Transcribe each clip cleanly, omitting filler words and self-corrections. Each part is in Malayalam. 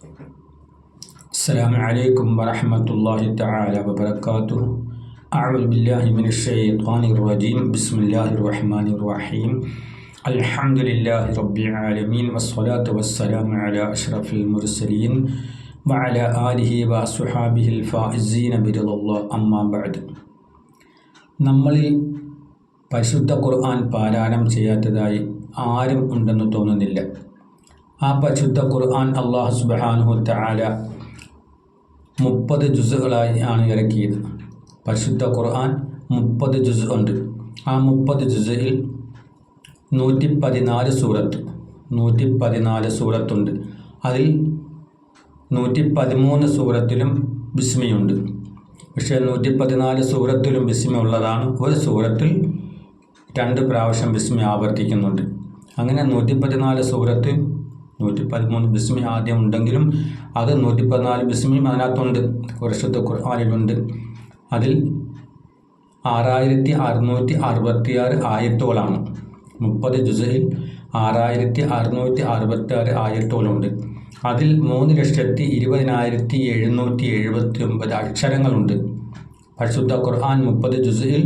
السلام عليكم ورحمة الله تعالى وبركاته. أعوذ بالله من الشيطان الرجيم. بسم الله الرحمن الرحيم. الحمد لله رب العالمين والصلاة والسلام على أشرف المرسلين وعلى آله وصحابه الفائزين برضا الله. أما بعد. നമ്മളിൽ പരിശുദ്ധ ഖുർആൻ പാരായണം ചെയ്യാത്തതായി ആരും ഉണ്ടെന്ന് തോന്നുന്നില്ല. ആ പരിശുദ്ധ ഖുർആൻ അല്ലാഹു സുബ്ഹാനഹു വ തആല 30 ജുസുകളായി ആണ് ഇറക്കിയത്. പരിശുദ്ധ ഖുർആൻ 30 ജുസ് ഉണ്ട്. ആ 30 ജുസിൽ 114 സൂറത്തുണ്ട്. അതിൽ 113 സൂറത്തിലും ബിസ്മിയുണ്ട്. പക്ഷേ 114 സൂറത്തിലും ബിസ്മി ഉള്ളതാണ്. ഒരു സൂറത്തിൽ 2 പ്രാവശ്യം ബിസ്മി ആവർത്തിക്കുന്നുണ്ട്. അങ്ങനെ 114 സൂറത്ത് 113 ബിസ്മി ആദ്യം ഉണ്ടെങ്കിലും അത് 114 ബിസ്മിയും അതിനകത്തുണ്ട്, പരിശുദ്ധ ഖുർആനിലുണ്ട്. അതിൽ 6666 ആയത്തുകളാണ്. 30 ജുസിൽ 6666 ആയത്തുകളുണ്ട്. അതിൽ 3,20,779 അക്ഷരങ്ങളുണ്ട്. പരിശുദ്ധ ഖുർആൻ 30 ജുസിൽ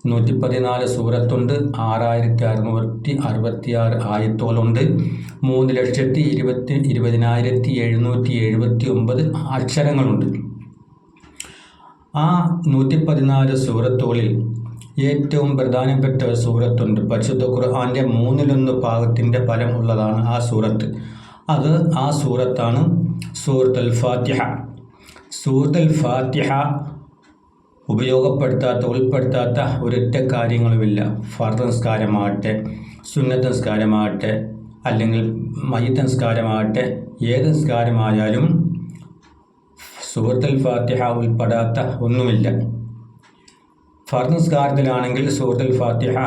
114 സൂറത്തുണ്ട്, 6666 ആയത്തുകളുണ്ട്, 3,20,779 അക്ഷരങ്ങളുണ്ട്. ആ 114 സൂറത്തുകളിൽ ഏറ്റവും പ്രധാനപ്പെട്ട ഒരു സൂറത്തുണ്ട്. പരിശുദ്ധ ഖുർആൻ്റെ 1/3 ഭാഗത്തിൻ്റെ ഫലം ഉള്ളതാണ് ആ സൂറത്ത്. ആ സൂറത്താണ് സൂറത്തുൽ ഫാത്തിഹ. സൂറത്തുൽ ഫാത്തിഹ ഉൾപ്പെടുത്താത്ത ഒരൊറ്റ കാര്യങ്ങളുമില്ല. ഫർദ് നിസ്കാരമാകട്ടെ, സുന്നത്ത് നിസ്കാരമാകട്ടെ, അല്ലെങ്കിൽ മയ്യിത്ത് നിസ്കാരമാകട്ടെ, ഏത് നിസ്കാരമായാലും സൂറത്തുൽ ഫാത്തിഹ ഉൾപ്പെടാത്ത ഒന്നുമില്ല. ഫർദ് നിസ്കാരത്തിലാണെങ്കിൽ സൂറത്തുൽ ഫാത്തിഹ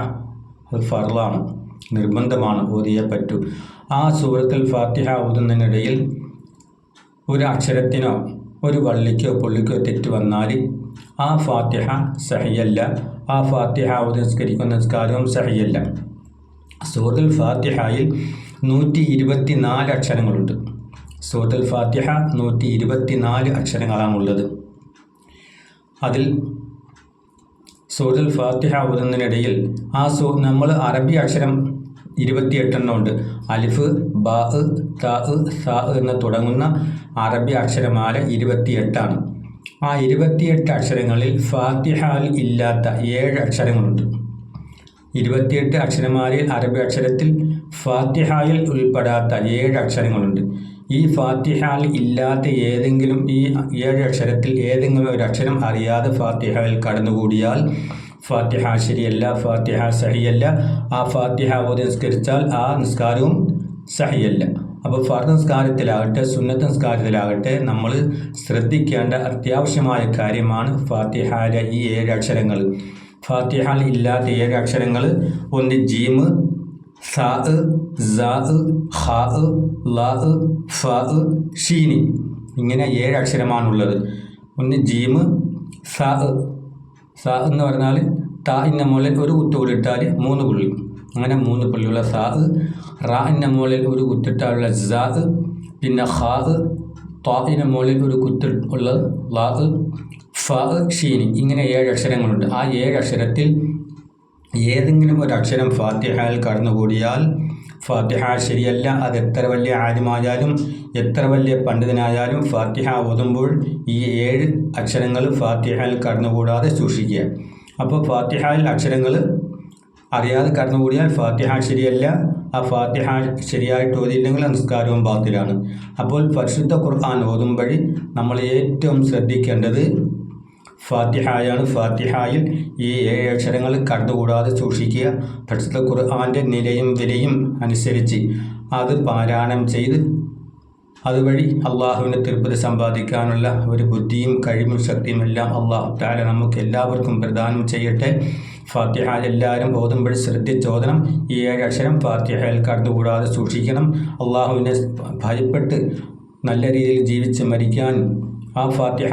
അത് ഫർളാണ്, നിർബന്ധമാണ്, ഓതിയേ പറ്റൂ. ആ സൂറത്തുൽ ഫാത്തിഹ ഓതുന്നതിനിടയിൽ ഒരു അക്ഷരത്തിനോ ഒരു വള്ളിക്കോ പുള്ളിക്കോ തെറ്റ് വന്നാൽ ആ ഫാത്തിഹ സഹിയല്ല. ആ ഫാത്തിഹ ഓതി നിസ്കരിക്കുന്ന നിസ്കാരവും സഹിയല്ല. സൂറത്തുൽ ഫാത്തിഹയിൽ 124 അക്ഷരങ്ങളുണ്ട്. സൂറത്തുൽ ഫാത്തിഹ 124 അക്ഷരങ്ങളാണുള്ളത്. അതിൽ സൂറത്തുൽ ഫാത്തിഹ ഓതുന്നതിനിടയിൽ നമ്മൾ അറബി അക്ഷരം 28 ഉണ്ട്. അലിഫ്, ബാ, താ, സാ എന്ന് തുടങ്ങുന്ന അറബി അക്ഷരമാല 28 ആ 28 അക്ഷരങ്ങളിൽ ഫാത്തിഹയിൽ ഇല്ലാത്ത 7 അക്ഷരങ്ങളുണ്ട്. 28 അക്ഷരമാലയിൽ അറബി അക്ഷരത്തിൽ ഫാത്തിഹയിൽ ഉൾപ്പെടാത്ത 7 അക്ഷരങ്ങളുണ്ട്. ഈ ഫാത്തിഹയിൽ ഇല്ലാത്ത ഏതെങ്കിലും ഈ 7 അക്ഷരത്തിൽ ഏതെങ്കിലും ഒരു അക്ഷരം അറിയാതെ ഫാത്തിഹയിൽ കടന്നുകൂടിയാൽ ഫാത്തിഹ ശരിയല്ല, ഫാത്തിഹ സഹിയല്ല. ആ ഫാത്തിഹ ഓതി നിസ്കരിച്ചാൽ ആ നിസ്കാരവും സഹിയല്ല. അപ്പോൾ ഫർദ് നിസ്കാരത്തിലാകട്ടെ, സുന്നത്ത് നിസ്കാരത്തിലാകട്ടെ നമ്മൾ ശ്രദ്ധിക്കേണ്ട അത്യാവശ്യമായ കാര്യമാണ് ഫാത്തിഹയിലെ ഈ 7 അക്ഷരങ്ങൾ. ഫാത്തിഹയിൽ ഇല്ലാത്ത 7 അക്ഷരങ്ങൾ ഒന്ന് ജീമ്, സാ, സാ, ഹാ, ലാ, ഫാ, ഷീന്, ഇങ്ങനെ 7 അക്ഷരമാണുള്ളത്. ഒന്ന് ജീമ്, സാ എന്ന് പറഞ്ഞാൽ താഇൻ്റെ മുകളിൽ ഒരു കുത്തുകൂടി ഇട്ടാൽ 3 പുള്ളി, അങ്ങനെ 3 പുള്ളിയുള്ള സാ. റാഇൻ്റെ മുകളിൽ ഒരു കുത്തിട്ടാലുള്ള സാ. പിന്നെ ഹാ, താഇൻ്റെ മുകളിൽ ഒരു കുത്ത് ഉള്ളത് ലാ, ഫാ, ഷീന്, ഇങ്ങനെ 7 അക്ഷരങ്ങളുണ്ട്. ആ 7 അക്ഷരത്തിൽ ഏതെങ്കിലും ഒരു അക്ഷരം ഫാത്തിഹയിൽ കടന്നുകൂടിയാൽ ഫാത്തിഹ ശരിയല്ല. അത് എത്ര വലിയ ആലിമായാലും എത്ര വലിയ പണ്ഡിതനായാലും ഫാത്തിഹ ഓതുമ്പോൾ ഈ 7 അക്ഷരങ്ങൾ ഫാത്തിഹയിൽ കടന്നുകൂടാതെ സൂക്ഷിക്കുക. അപ്പോൾ ഫാത്തിഹയിൽ അക്ഷരങ്ങൾ അറിയാതെ കടന്നുകൂടിയാൽ ഫാത്തിഹ ശരിയല്ല. ആ ഫാത്തിഹ ശരിയായിട്ട് ഓതിയില്ലെങ്കിൽ നിസ്കാരവും ബാത്തിലാണ്. അപ്പോൾ പരിശുദ്ധ ഖുർആൻ ഓതുമ്പോൾ നമ്മൾ ഏറ്റവും ശ്രദ്ധിക്കേണ്ടത് ഫാത്തിഹയാണ്. ഫാത്തിഹയിൽ ഈ 7 അക്ഷരങ്ങൾ കടന്നുകൂടാതെ സൂക്ഷിക്കുക. പരിശുദ്ധ ഖുർആൻ്റെ നിലയും വിലയും അനുസരിച്ച് അത് പാരായണം ചെയ്ത് അതുവഴി അള്ളാഹുവിൻ്റെ തൃപ്തി സമ്പാദിക്കാനുള്ള ഒരു ബുദ്ധിയും കഴിവും ശക്തിയും എല്ലാം അള്ളാഹു തആല നമുക്ക് എല്ലാവർക്കും പ്രദാനം ചെയ്യട്ടെ. ഫാത്തിഹ എല്ലാവരും ഓതുമ്പോൾ ശ്രദ്ധിച്ചോദനം. ഈ 7 അക്ഷരം ഫാത്തിഹയിൽ കടന്നുകൂടാതെ സൂക്ഷിക്കണം. അള്ളാഹുവിനെ ഭയപ്പെട്ട് നല്ല രീതിയിൽ ജീവിച്ച് മരിക്കാൻ ആ ഫാത്തിഹ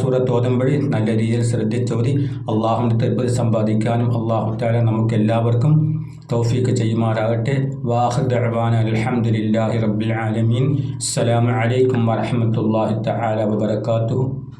സൂറത്ത് ഓതുമ്പോൾ നല്ല രീതിയിൽ ശ്രദ്ധിച്ചോതി അള്ളാഹുവിൻ്റെ തൃപ്തി സമ്പാദിക്കാനും അള്ളാഹു തആല നമുക്ക് എല്ലാവർക്കും തൗഫീഖ് ചെയ്യുമാറാകട്ടെ. വാഖിർ ദഅ്വാന അൽഹംദുലില്ലാഹി റബ്ബിൽ ആലമീൻ. അസ്സലാമു അലൈക്കും വറഹ്മത്തുള്ളാഹി തആല വബറകാതുഹു.